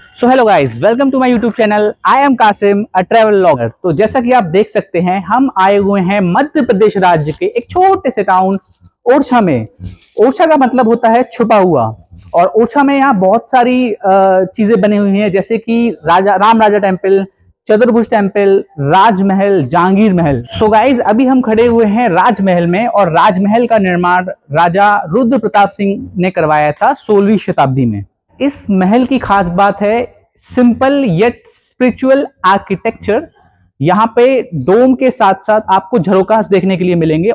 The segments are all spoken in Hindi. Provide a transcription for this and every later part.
So hello guys, welcome to my YouTube channel. I am Kasim, a travel vlogger. तो जैसा कि आप देख सकते हैं, हम आए हुए हैं मध्य प्रदेश राज्य के एक छोटे से टाउन ओरछा में। ओरछा का मतलब होता है छुपा हुआ, और ओरछा में यहाँ बहुत सारी चीजें बनी हुई हैं, जैसे कि राम राजा टेम्पल, चतुर्भुज टेम्पल, राजमहल, जहांगीर महल। सो गाइज, अभी हम खड़े हुए हैं राजमहल में, और राजमहल का निर्माण राजा रुद्र प्रताप सिंह ने करवाया था 16वीं शताब्दी में। इस महल की खास बात है सिंपल येट स्पिरिचुअल आर्किटेक्चर। यहाँ पे डोम के साथ साथ आपको झरोकास देखने के लिए मिलेंगे।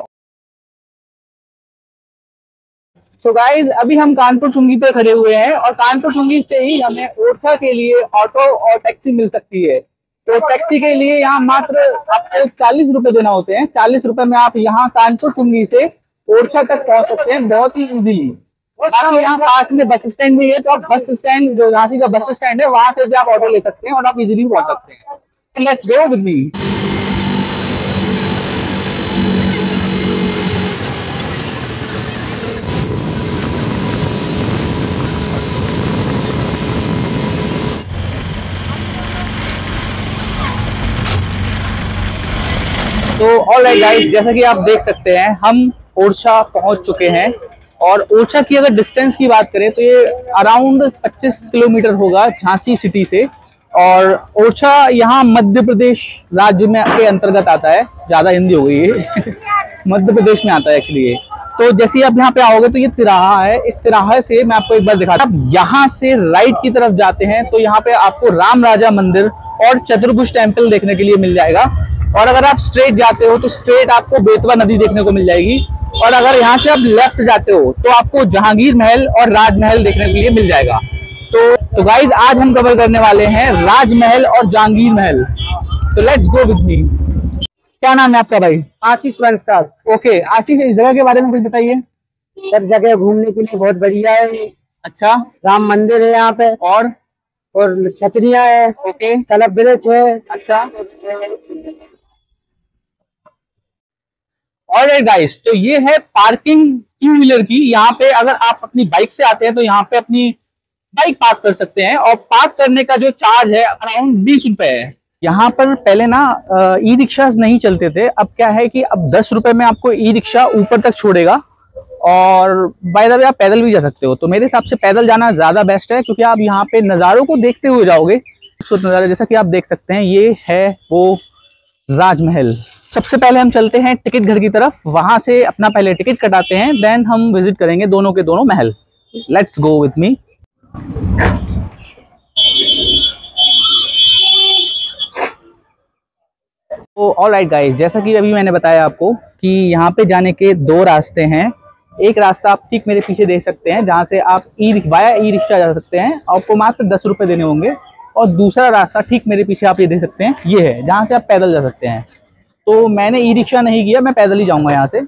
सो गाइज, अभी हम कानपुर चुंगी पे खड़े हुए हैं, और कानपुर चुंगी से ही हमें ओरछा के लिए ऑटो और टैक्सी मिल सकती है। तो टैक्सी के लिए यहाँ मात्र आपको 40 रुपए देना होते हैं। 40 रुपए में आप यहाँ कानपुर चुंगी से ओरछा तक पहुंच सकते हैं बहुत ही इजीली। बाकी यहाँ पास में बस स्टैंड भी है, तो आप बस स्टैंड, जो झांसी का बस स्टैंड है, वहां से भी आप ऑटो ले सकते हैं और आप इजीली पहुंच सकते हैं। Let's go with me. तो ऑलराइट गाइस, जैसा कि आप देख सकते हैं, हम ओरछा पहुंच चुके हैं। और ओरछा की अगर डिस्टेंस की बात करें तो ये अराउंड 25 किलोमीटर होगा झांसी सिटी से। और ओरछा यहाँ मध्य प्रदेश राज्य में के अंतर्गत आता है। ज्यादा हिंदी हो गई है मध्य प्रदेश में आता है एक्चुअली। तो जैसे ही आप यहाँ पे आओगे तो ये तिराहा है। इस तिराहे से मैं आपको एक बार दिखाता हूँ। यहाँ से राइट की तरफ जाते हैं तो यहाँ पे आपको राम राजा मंदिर और चतुर्भुज टेम्पल देखने के लिए मिल जाएगा। और अगर आप स्ट्रेट जाते हो तो स्ट्रेट आपको बेतवा नदी देखने को मिल जाएगी। और अगर यहाँ से आप लेफ्ट जाते हो तो आपको जहांगीर महल और राजमहल देखने के लिए मिल जाएगा। तो गाइज, आज हम कवर करने वाले हैं राजमहल और जहांगीर महल। तो लेट्स गो विद मी। क्या नाम है आपका भाई? आशीष वंशकार। ओके आशीष, इस जगह के बारे में कुछ बताइए। सब जगह घूमने के लिए बहुत बढ़िया है। अच्छा, राम मंदिर है यहाँ पे, और छतरिया है। ओके, तलब ब्रिज है। अच्छा। ऑलराइट गाइस, तो ये है पार्किंग टू व्हीलर की। यहाँ पे अगर आप अपनी बाइक से आते हैं तो यहाँ पे अपनी बाइक पार्क कर सकते हैं, और पार्क करने का जो चार्ज है अराउंड 20 रुपए है। यहाँ पर पहले ना ई रिक्शा नहीं चलते थे। अब क्या है कि अब 10 रुपए में आपको ई रिक्शा ऊपर तक छोड़ेगा, और बाय द वे आप पैदल भी जा सकते हो। तो मेरे हिसाब से पैदल जाना ज्यादा बेस्ट है, क्योंकि आप यहाँ पे नज़ारों को देखते हुए जाओगे। खूबसूरत नज़ारे, जैसा कि आप देख सकते हैं, ये है वो राजमहल। सबसे पहले हम चलते हैं टिकट घर की तरफ, वहां से अपना पहले टिकट कटाते हैं, देन हम विजिट करेंगे दोनों के दोनों महल। Let's go with me. तो ऑलराइट गाइस, जैसा कि अभी मैंने बताया आपको कि यहाँ पे जाने के दो रास्ते हैं। एक रास्ता आप ठीक मेरे पीछे देख सकते हैं, जहाँ से आप वाया ई रिक्शा जा सकते हैं, आपको मात्र 10 रुपए देने होंगे। और दूसरा रास्ता ठीक मेरे पीछे आप ये देख सकते हैं, ये है जहाँ से आप पैदल जा सकते हैं। तो मैंने ई रिक्शा नहीं किया, मैं पैदल ही जाऊंगा यहाँ से।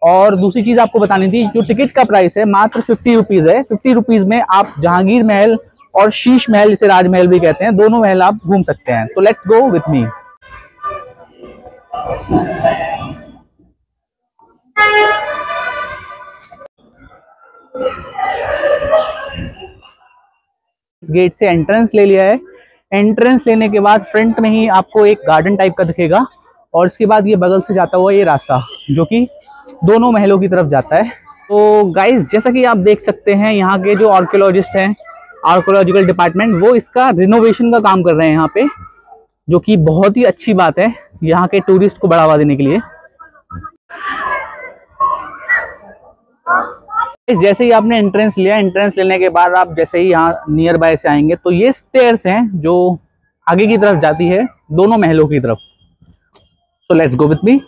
और दूसरी चीज आपको बतानी थी, जो टिकट का प्राइस है मात्र 50 रुपीज है। 50 रुपीज में आप जहांगीर महल और शीश महल, इसे राजमहल भी कहते हैं, दोनों महल आप घूम सकते हैं। तो लेट्स गो विथ मी। इस गेट से एंट्रेंस ले लिया है। एंट्रेंस लेने के बाद फ्रंट में ही आपको एक गार्डन टाइप का दिखेगा, और इसके बाद ये बगल से जाता हुआ ये रास्ता, जो कि दोनों महलों की तरफ जाता है। तो गाइस, जैसा कि आप देख सकते हैं, यहाँ के जो आर्कियोलॉजिस्ट हैं, आर्कियोलॉजिकल डिपार्टमेंट, वो इसका रिनोवेशन का काम कर रहे हैं यहाँ पे, जो कि बहुत ही अच्छी बात है यहाँ के टूरिस्ट को बढ़ावा देने के लिए। जैसे ही आपने एंट्रेंस लिया, एंट्रेंस लेने के बाद आप जैसे ही यहाँ नियर बाय से आएंगे तो ये स्टेयर्स हैं जो आगे की तरफ जाती है दोनों महलों की तरफ। So let's go with me.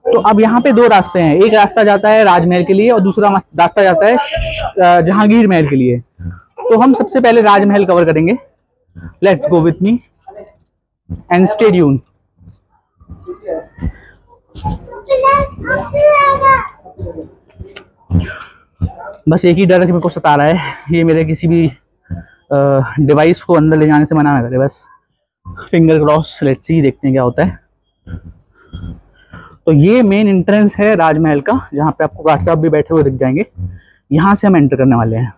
तो अब यहाँ पे दो रास्ते हैं, एक रास्ता जाता है राजमहल के लिए और दूसरा रास्ता जाता है जहांगीर महल के लिए। तो हम सबसे पहले राजमहल कवर करेंगे। Let's go with me and stay tuned. बस एक ही डर है कि मेरे को सता रहा है, ये मेरे किसी भी डिवाइस को अंदर ले जाने से मना ना करे बस। फिंगर क्रॉस, लेट्स सी, देखते हैं क्या होता है। तो ये मेन एंट्रेंस है राजमहल का, जहाँ पे आपको गार्ड साहब भी बैठे हुए दिख जाएंगे। यहाँ से हम एंटर करने वाले हैं।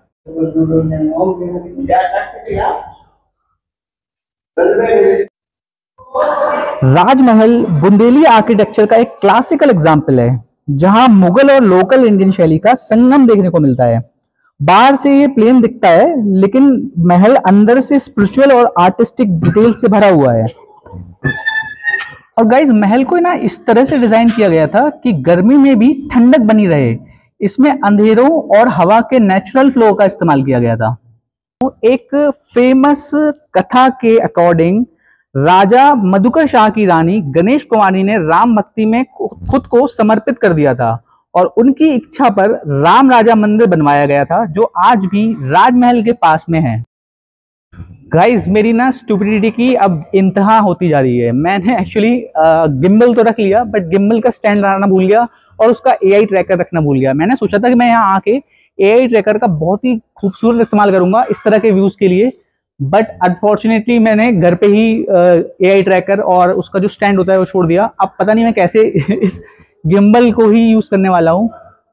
राजमहल बुंदेली आर्किटेक्चर का एक क्लासिकल एग्जाम्पल है, जहां मुगल और लोकल इंडियन शैली का संगम देखने को मिलता है। बाहर से ये प्लेन दिखता है, लेकिन महल अंदर से स्पिरिचुअल और आर्टिस्टिक डिटेल से भरा हुआ है। और गाइस, महल को ना इस तरह से डिजाइन किया गया था कि गर्मी में भी ठंडक बनी रहे। इसमें अंधेरों और हवा के नेचुरल फ्लो का इस्तेमाल किया गया था। तो एक फेमस कथा के अकॉर्डिंग राजा मधुकर शाह की रानी गणेश कुमारी ने राम भक्ति में खुद को समर्पित कर दिया था, और उनकी इच्छा पर राम राजा मंदिर बनवाया गया था, जो आज भी राजमहल के पास में है। गाइस, मेरी ना स्टुपिडिटी की अब इंतहा होती जा रही है। मैंने एक्चुअली गिम्बल तो रख लिया, बट गिम्बल का स्टैंड लाना भूल गया और उसका एआई ट्रैकर रखना भूल गया। मैंने सोचा था कि मैं यहाँ आके एआई ट्रैकर का बहुत ही खूबसूरत इस्तेमाल करूंगा इस तरह के व्यूज के लिए, बट अनफॉर्चुनेटली मैंने घर पे ही एआई ट्रैकर और उसका जो स्टैंड होता है वो छोड़ दिया। अब पता नहीं मैं कैसे इस गिम्बल को ही यूज करने वाला हूँ।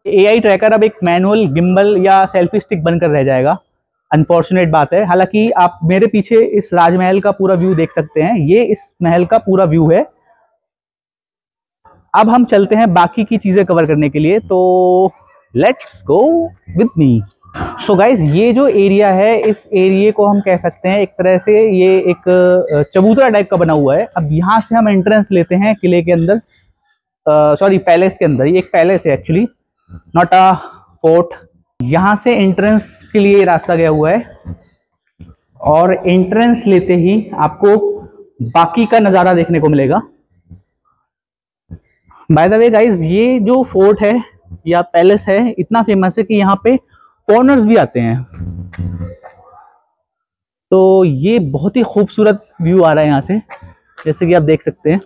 एआई ट्रैकर अब एक मैनुअल गिम्बल या सेल्फी स्टिक बनकर रह जाएगा। अनफॉर्चुनेट बात है। हालांकि आप मेरे पीछे इस राजमहल का पूरा व्यू देख सकते हैं, ये इस महल का पूरा व्यू है। अब हम चलते हैं बाकी की चीजें कवर करने के लिए, तो let's go with me. So guys, ये जो एरिया है, इस एरिया को हम कह सकते हैं एक तरह से ये एक चबूतरा टाइप का बना हुआ है। अब यहाँ से हम एंट्रेंस लेते हैं किले के अंदर, सॉरी पैलेस के अंदर। ये एक पैलेस है एक्चुअली, नॉट अ फोर्ट। यहाँ से एंट्रेंस के लिए रास्ता गया हुआ है, और एंट्रेंस लेते ही आपको बाकी का नज़ारा देखने को मिलेगा। बाय द वे गाइज, ये जो फोर्ट है या पैलेस है इतना फेमस है कि यहाँ पे फॉरेनर्स भी आते हैं। तो ये बहुत ही खूबसूरत व्यू आ रहा है यहाँ से, जैसे कि आप देख सकते हैं।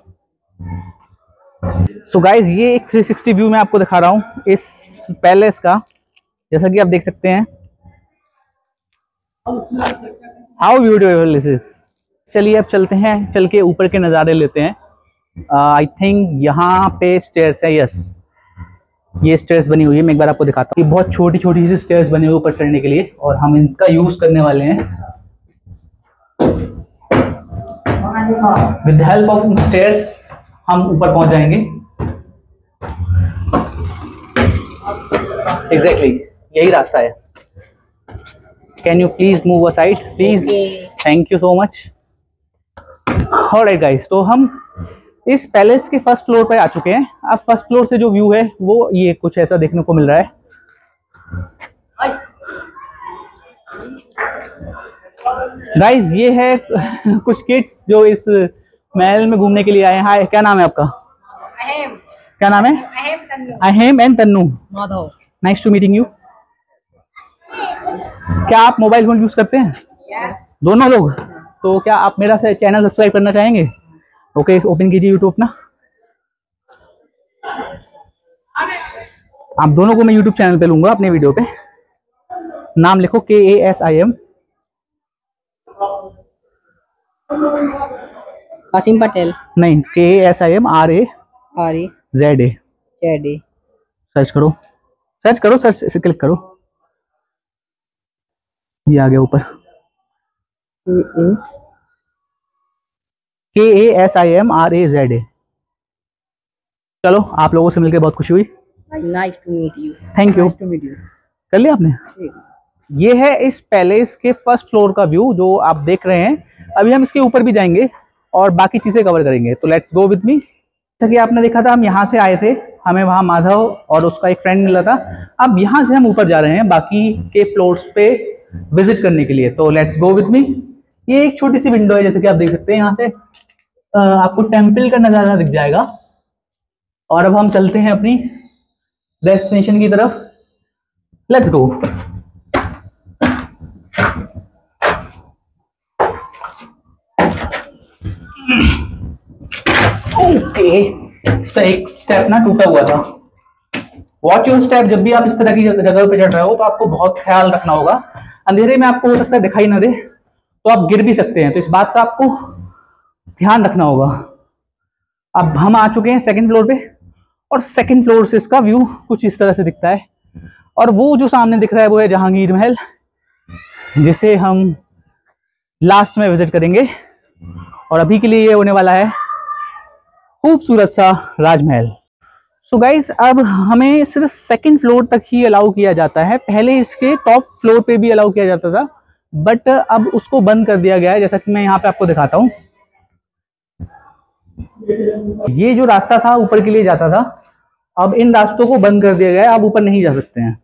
सो गाइज, ये एक 360 व्यू मैं आपको दिखा रहा हूँ इस पैलेस का, जैसा कि आप देख सकते हैं। How beautiful this is. चलिए अब चलते हैं, चल के ऊपर के नज़ारे लेते हैं। आई थिंक यहाँ पे स्टेयर्स है। यस, ये स्टेयर्स बनी हुई है, मैं एक बार आपको दिखाता हूँ। ये बहुत छोटी छोटी सी स्टेयर्स बनी हुई ऊपर चढ़ने के लिए, और हम इनका यूज करने वाले हैं। With the help of stairs हम ऊपर पहुंच जाएंगे। एग्जैक्टली यही रास्ता है। Can you please move aside please, thank you so much. Alright guys, तो हम इस पैलेस के फर्स्ट फ्लोर पे आ चुके हैं। अब फर्स्ट फ्लोर से जो व्यू है वो ये कुछ ऐसा देखने को मिल रहा है। गाइस, ये है कुछ किड्स जो इस महल में घूमने के लिए आए हैं। हाय, क्या नाम है आपका? अहेम। क्या नाम है? Ahem Tannu. Ahem and Tannu, Madhav. Nice to meeting you. क्या आप मोबाइल फोन यूज करते हैं? यस। दोनों लोग? तो क्या आप मेरा चैनल सब्सक्राइब करना चाहेंगे? ओके, ओपन कीजिए यूट्यूब अपना। आप दोनों को मैं यूट्यूब चैनल पे लूंगा अपने वीडियो पे। नाम लिखो KASIM। कासिम पटेल। नहीं, KASIM RAZA। जेडी। सर्च करो, सर्च करो, सर्च से क्लिक करो, ये आ गया ऊपर। KASIM RAZA। चलो, आप लोगों से मिलकर बहुत खुशी हुई। Nice to meet you. Thank you. To meet you. कर लिया आपने? ये है इस पैलेस के फर्स्ट फ्लोर का व्यू जो आप देख रहे हैं। अभी हम इसके ऊपर भी जाएंगे और बाकी चीजें कवर करेंगे, तो लेट्स गो विद मी। जैसा कि आपने देखा था, हम यहाँ से आए थे, हमें वहाँ माधव और उसका एक फ्रेंड मिला था। अब यहाँ से हम ऊपर जा रहे हैं बाकी के फ्लोर्स पे विजिट करने के लिए, तो लेट्स गो विद मी। ये एक छोटी सी विंडो है, जैसे कि आप देख सकते हैं। यहाँ से आपको टेम्पल का नज़ारा दिख जाएगा। और अब हम चलते हैं अपनी डेस्टिनेशन की तरफ। Let's go. ओके, इसका एक स्टेप ना टूटा हुआ था। Watch your step. जब भी आप इस तरह की जगह पे चढ़ रहे हो तो आपको बहुत ख्याल रखना होगा। अंधेरे में आपको हो सकता है दिखाई ना दे, तो आप गिर भी सकते हैं, तो इस बात का आपको ध्यान रखना होगा। अब हम आ चुके हैं सेकंड फ्लोर पे, और सेकंड फ्लोर से इसका व्यू कुछ इस तरह से दिखता है। और वो जो सामने दिख रहा है वो है जहांगीर महल, जिसे हम लास्ट में विजिट करेंगे। और अभी के लिए ये होने वाला है खूबसूरत सा राजमहल। सो गाइस, अब हमें सिर्फ सेकंड फ्लोर तक ही अलाउ किया जाता है। पहले इसके टॉप फ्लोर पे भी अलाउ किया जाता था, बट अब उसको बंद कर दिया गया है, जैसा कि मैं यहाँ पे आपको दिखाता हूँ। ये जो रास्ता था ऊपर के लिए जाता था, अब इन रास्तों को बंद कर दिया गया है, आप ऊपर नहीं जा सकते हैं।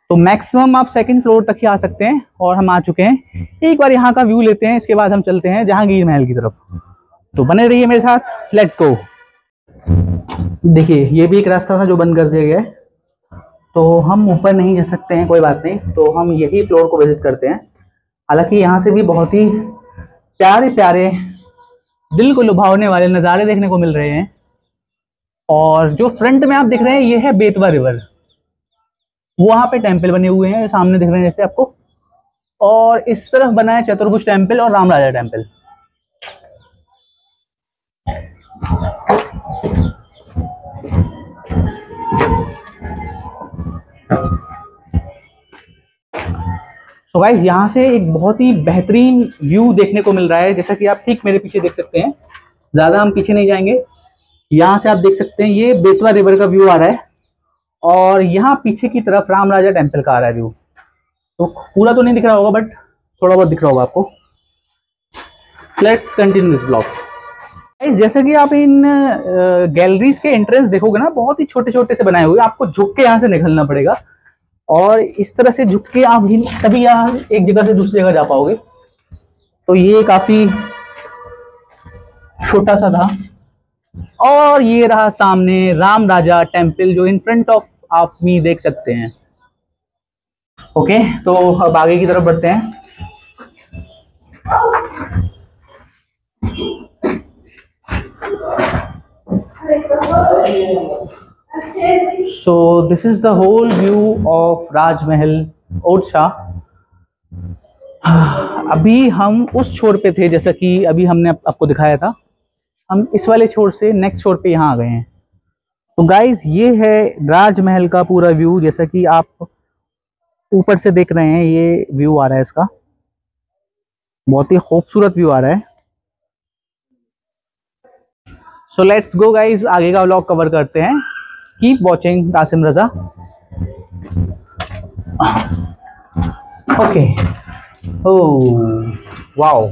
तो मैक्सिमम आप सेकंड फ्लोर तक ही आ सकते हैं, और हम आ चुके हैं। एक बार यहाँ का व्यू लेते हैं, इसके बाद हम चलते हैं जहांगीर महल की तरफ। तो बने रहिए मेरे साथ, लेट्स गो। देखिए, ये भी एक रास्ता था जो बंद कर दिया गया है, तो हम ऊपर नहीं जा सकते हैं, कोई बात नहीं। तो हम यही फ्लोर को विजिट करते हैं। हालांकि यहाँ से भी बहुत ही प्यारे प्यारे, दिल को लुभावने वाले नज़ारे देखने को मिल रहे हैं। और जो फ्रंट में आप दिख रहे हैं, ये है बेतवा रिवर। वहाँ पे टेम्पल बने हुए हैं, सामने दिख रहे हैं जैसे आपको। और इस तरफ बना है चतुर्भुज टेम्पल और राम राजा टेम्पल। तो गाइस, यहाँ से एक बहुत ही बेहतरीन व्यू देखने को मिल रहा है, जैसा कि आप ठीक मेरे पीछे देख सकते हैं। ज़्यादा हम पीछे नहीं जाएंगे। यहाँ से आप देख सकते हैं ये बेतवा रिवर का व्यू आ रहा है, और यहाँ पीछे की तरफ राम राजा टेम्पल का आ रहा है व्यू। तो पूरा तो नहीं दिख रहा होगा, बट थोड़ा बहुत दिख रहा होगा आपको। Let's continue this blog. Guys, जैसे कि आप इन गैलरीज के एंट्रेंस देखोगे ना, बहुत ही छोटे छोटे से बनाए हुए, आपको झुक के यहाँ से निकलना पड़ेगा। और इस तरह से झुक के आप ही तभी यहाँ एक जगह से दूसरी जगह जा पाओगे। तो ये काफी छोटा सा था। और ये रहा सामने राम राजा टेम्पल, जो इन फ्रंट ऑफ आप मी देख सकते हैं। ओके, तो अब आगे की तरफ बढ़ते हैं। So this is the whole view of राजमहल ओरछा। अभी हम उस छोर पे थे, जैसा कि अभी हमने आपको दिखाया था। हम इस वाले छोर से नेक्स्ट छोर पे यहाँ आ गए हैं। तो गाइस, ये है राजमहल का पूरा व्यू, जैसा कि आप ऊपर से देख रहे हैं। ये व्यू आ रहा है इसका, बहुत ही खूबसूरत व्यू आ रहा है। सो लेट्स गो गाइस, आगे का व्लॉग कवर करते हैं। कीप वॉचिंग कासिम रजा। ओके। ओह वाओ,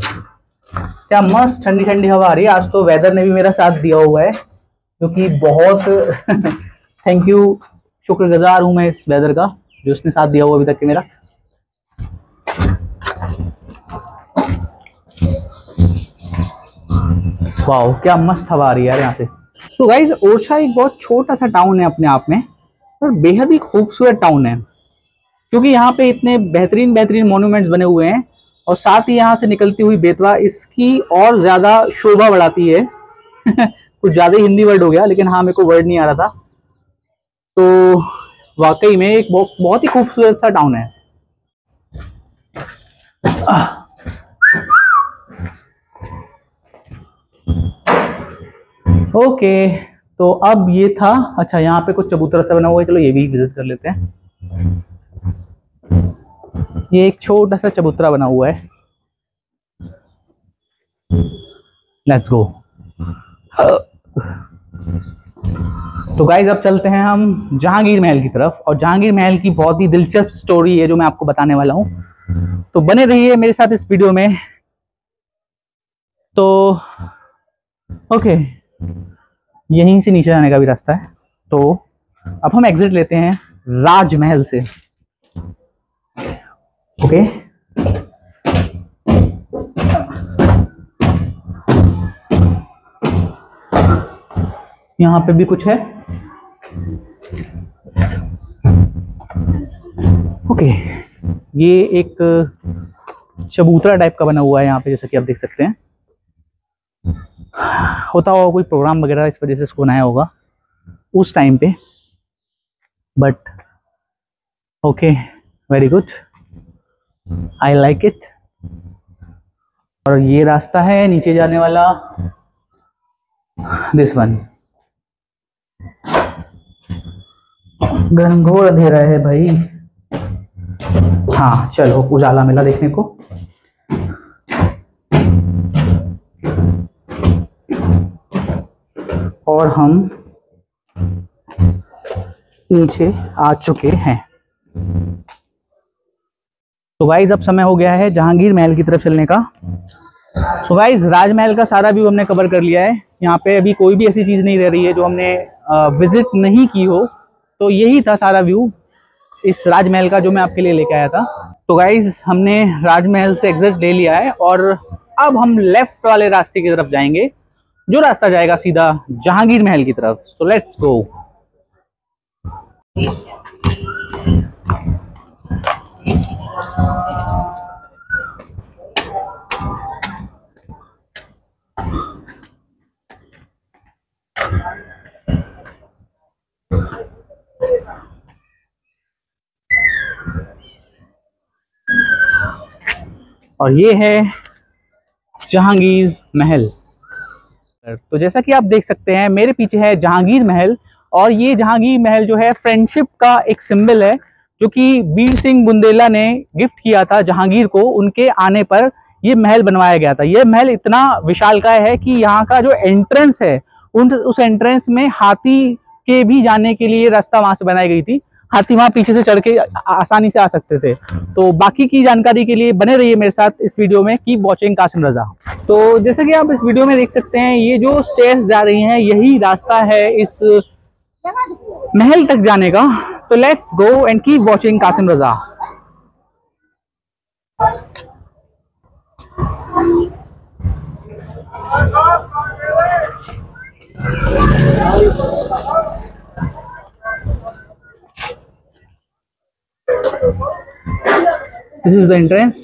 क्या मस्त ठंडी ठंडी हवा आ रही है। आज तो वेदर ने भी मेरा साथ दिया हुआ है, क्योंकि बहुत थैंक यू, शुक्रगुजार हूं मैं इस वेदर का, जो उसने साथ दिया हुआ अभी तक के मेरा। वाओ, क्या मस्त हवा आ रही है यार यहाँ से। सो गाइज, ओरछा एक बहुत छोटा सा टाउन है अपने आप में, और बेहद ही खूबसूरत टाउन है, क्योंकि यहाँ पे इतने बेहतरीन बेहतरीन मॉन्यूमेंट्स बने हुए हैं। और साथ ही यहाँ से निकलती हुई बेतवा इसकी और ज्यादा शोभा बढ़ाती है। कुछ ज्यादा हिंदी वर्ड हो गया, लेकिन हाँ, मेरे को वर्ड नहीं आ रहा था। तो वाकई में एक बहुत ही खूबसूरत सा टाउन है। ओके, तो अब ये था। अच्छा, यहाँ पे कुछ चबूतरा सा बना हुआ है, चलो ये भी विजिट कर लेते हैं। ये एक छोटा सा चबूतरा बना हुआ है। Let's go. तो गाइज, अब चलते हैं हम जहांगीर महल की तरफ, और जहांगीर महल की बहुत ही दिलचस्प स्टोरी है जो मैं आपको बताने वाला हूँ। तो बने रहिए मेरे साथ इस वीडियो में। तो ओके, यहीं से नीचे जाने का भी रास्ता है। तो अब हम एग्जिट लेते हैं राजमहल से। ओके, यहाँ पे भी कुछ है। ओके, ये एक चबूतरा टाइप का बना हुआ है यहाँ पे, जैसा कि आप देख सकते हैं। होता होगा कोई प्रोग्राम वगैरह, इस वजह से इसको बनाया होगा उस टाइम पे। But okay, very good, I like it. और ये रास्ता है नीचे जाने वाला, दिस वन। घनघोर अंधेरा है भाई। हाँ चलो, उजाला मिला देखने को। और हम नीचे आ चुके हैं। तो गाइस अब समय हो गया है जहांगीर महल की तरफ चलने का। तो गाइस राजमहल का सारा व्यू हमने कवर कर लिया है। यहाँ पे अभी कोई भी ऐसी चीज नहीं रह रही है जो हमने विजिट नहीं की हो। तो यही था सारा व्यू इस राजमहल का जो मैं आपके लिए लेके आया था। तो गाइस हमने राजमहल से एग्जिट ले लिया है और अब हम लेफ्ट वाले रास्ते की तरफ जाएंगे, जो रास्ता जाएगा सीधा जहांगीर महल की तरफ। So let's go. और ये है जहांगीर महल। तो जैसा कि आप देख सकते हैं मेरे पीछे है जहांगीर महल, और ये जहांगीर महल जो है फ्रेंडशिप का एक सिंबल है, जो कि वीर सिंह बुंदेला ने गिफ्ट किया था जहांगीर को। उनके आने पर ये महल बनवाया गया था। ये महल इतना विशालकाय है कि यहाँ का जो एंट्रेंस है उस एंट्रेंस में हाथी के भी जाने के लिए रास्ता वहां से बनाई गई थी। हाथी वहां पीछे से चढ़ के आसानी से आ सकते थे। तो बाकी की जानकारी के लिए बने रहिए मेरे साथ इस वीडियो में। कीप वॉचिंग कासिम रजा। तो जैसे कि आप इस वीडियो में देख सकते हैं, ये जो स्टेयर्स जा रही हैं यही रास्ता है इस महल तक जाने का। तो let's go and keep watching Kasim Raza. This is the entrance.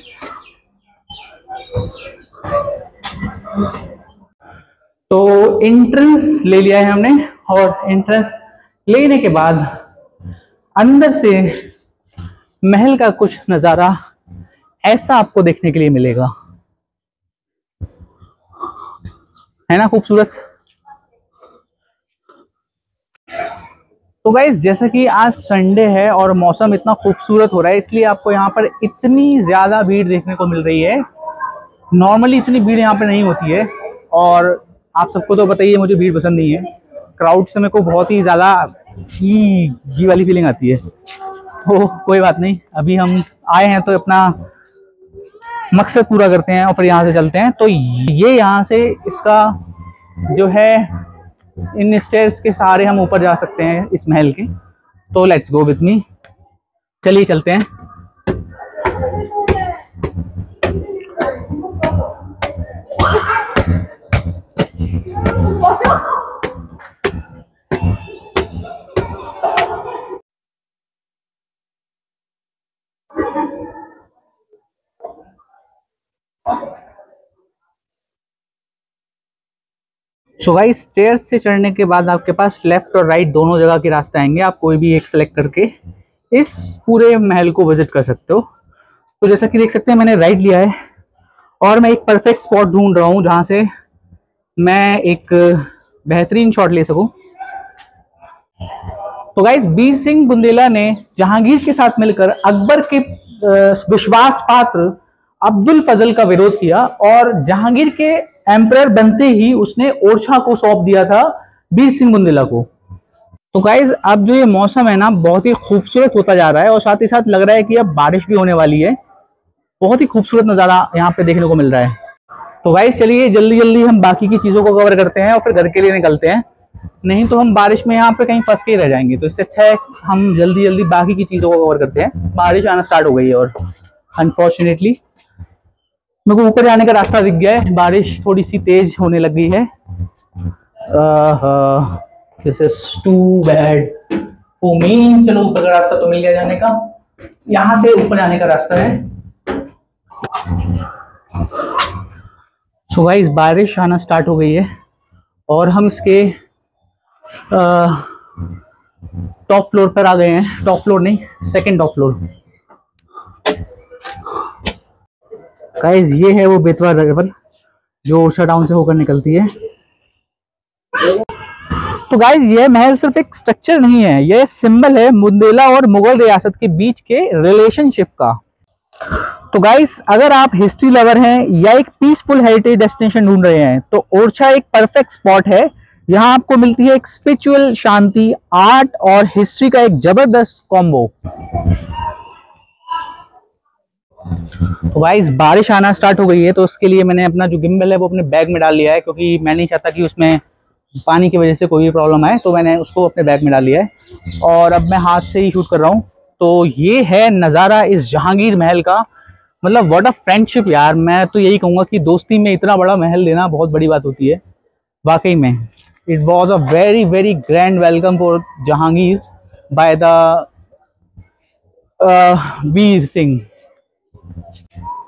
तो एंट्रेंस ले लिया है हमने, और एंट्रेंस लेने के बाद अंदर से महल का कुछ नजारा ऐसा आपको देखने के लिए मिलेगा, है ना खूबसूरत। तो गाइस जैसा कि आज संडे है और मौसम इतना खूबसूरत हो रहा है, इसलिए आपको यहाँ पर इतनी ज़्यादा भीड़ देखने को मिल रही है। नॉर्मली इतनी भीड़ यहाँ पर नहीं होती है, और आप सबको तो बताइए मुझे भीड़ पसंद नहीं है। क्राउड से मेरे को बहुत ही ज़्यादा घी वाली फीलिंग आती है। तो कोई बात नहीं, अभी हम आए हैं तो अपना मकसद पूरा करते हैं और फिर यहाँ से चलते हैं। तो ये यहाँ से इसका जो है, इन स्टेयर्स के सहारे हम ऊपर जा सकते हैं इस महल के। तो लेट्स गो विथ मी, चलिए चलते हैं। सो गाइस स्टेयर्स से चढ़ने के बाद आपके पास लेफ्ट और राइट दोनों जगह के रास्ते आएंगे। आप कोई भी एक सेलेक्ट करके इस पूरे महल को विजिट कर सकते हो। तो जैसा कि देख सकते हैं मैंने राइट लिया है, और मैं एक परफेक्ट स्पॉट ढूंढ रहा हूं जहां से मैं एक बेहतरीन शॉट ले सकूं। तो गाइस वीर सिंह बुंदेला ने जहांगीर के साथ मिलकर अकबर के विश्वास पात्र अब्दुल फजल का विरोध किया, और जहांगीर के एम्परर बनते ही उसने ओरछा को सौंप दिया था वीर सिंह बुंदेला को। तो गाइज अब जो ये मौसम है ना बहुत ही खूबसूरत होता जा रहा है, और साथ ही साथ लग रहा है कि अब बारिश भी होने वाली है। बहुत ही खूबसूरत नज़ारा यहाँ पे देखने को मिल रहा है। तो गाइज चलिए जल्दी जल्दी हम बाकी की चीज़ों को कवर करते हैं और फिर घर के लिए निकलते हैं, नहीं तो हम बारिश में यहाँ पे कहीं फंस के ही रह जाएंगे। तो इससे अच्छा है हम जल्दी जल्दी बाकी की चीज़ों को कवर करते हैं। बारिश आना स्टार्ट हो गई है और अनफॉर्चुनेटली मेरे को ऊपर जाने का रास्ता दिख गया है। बारिश थोड़ी सी तेज होने लगी है। This is too bad for me. चलो ऊपर का रास्ता तो मिल गया जाने का, यहां से ऊपर जाने का रास्ता है। सो गाइस बारिश आना स्टार्ट हो गई है और हम इसके टॉप फ्लोर पर आ गए हैं। टॉप फ्लोर नहीं, सेकंड टॉप फ्लोर। गाइस ये है वो बेतवा लेवल जो ओरछा टाउन से होकर निकलती है। तो गाइज ये महल सिर्फ एक स्ट्रक्चर नहीं है, ये सिंबल है बुंदेला और मुगल रियासत के बीच के रिलेशनशिप का। तो गाइस अगर आप हिस्ट्री लवर हैं या एक पीसफुल हेरिटेज डेस्टिनेशन ढूंढ रहे हैं तो ओरछा एक परफेक्ट स्पॉट है। यहाँ आपको मिलती है एक स्पिरिचुअल शांति, आर्ट और हिस्ट्री का एक जबरदस्त कॉम्बो। तो गाइस बारिश आना स्टार्ट हो गई है, तो उसके लिए मैंने अपना जो गिम्बल है वो अपने बैग में डाल लिया है, क्योंकि मैं नहीं चाहता कि उसमें पानी की वजह से कोई भी प्रॉब्लम आए, तो मैंने उसको अपने बैग में डाल लिया है और अब मैं हाथ से ही शूट कर रहा हूँ। तो ये है नज़ारा इस जहांगीर महल का। मतलब व्हाट अ फ्रेंडशिप यार, मैं तो यही कहूँगा कि दोस्ती में इतना बड़ा महल देना बहुत बड़ी बात होती है वाकई में। It was a very very grand welcome for Jahangir by the Veer Singh.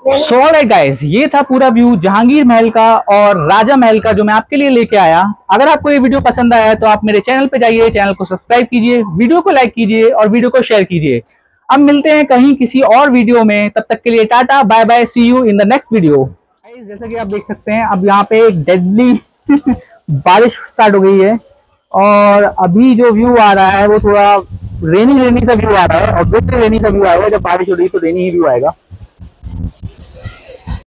So alright guys, ये था पूरा व्यू जहांगीर महल का और राजा महल का जो मैं आपके लिए लेके आया। अगर आपको ये वीडियो पसंद आया है तो आप मेरे चैनल पे जाइए, चैनल को सब्सक्राइब कीजिए, वीडियो को लाइक कीजिए और वीडियो को शेयर कीजिए। अब मिलते हैं कहीं किसी और वीडियो में, तब तक के लिए tata bye bye, see you in the next video. Guys जैसा कि आप देख सकते हैं अब यहाँ पे एक डेडली बारिश स्टार्ट हो गई है और अभी जो व्यू आ रहा है वो थोड़ा रेनी सा व्यू आ रहा है। ऑब्वियसली रेनी सा व्यू आएगा, जब बारिश हो रही है तो रेनी ही व्यू आएगा।